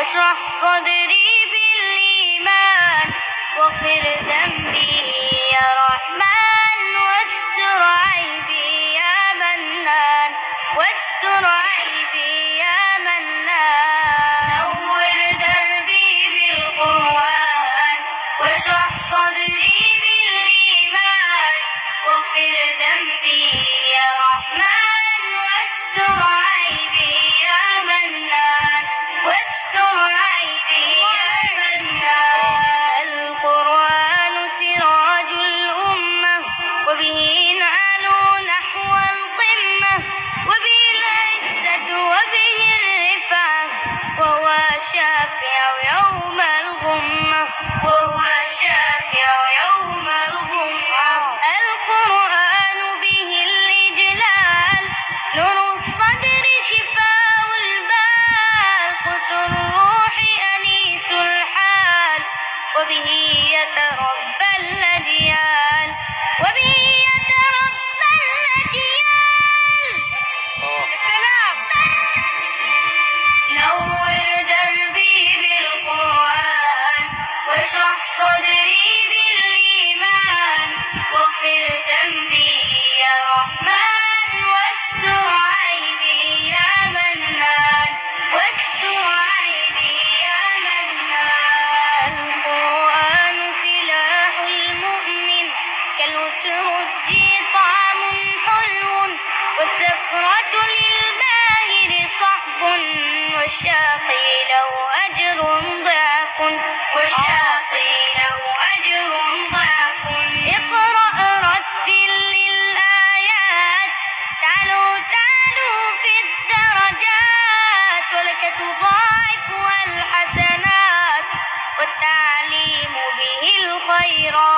واشرح صدري بالإيمان واغفر ذنبي يا رحمن واستر عيبي يا منان واستر عيبي يا منان نور دربي بالقرآن واشرح صدري بالإيمان واغفر ذنبي يا رحمن واستر عيبي يا منان واستر عيبي يا منان القرآن سراج الأمة وبه نعلو نحو القمة وبه العزة وبه الرفعة وهو شافع يوم الغمة وهو شافع يوم الغمة القرآن به الإجلال نور الصدر شفاء البال قوت الروح أنيس الحال وبه يتربى الأجيال وبه يتربى الأجيال سلام نور دربي بالقرآن واشرح صدري بالإيمان واغفر ذنبي يا رحمن واستر عيبي يا منان واستر عيبي يا منان القرآن سلاح المؤمن كالأترج طعم حلو والسفرة للباهر صحب والشاقي له أجر ضعف والشاقي له أجر ضعف اقرأ رتل للآيات تعلو في الدرجات ولك تضاعف الحسنات والتعليم به الخيرات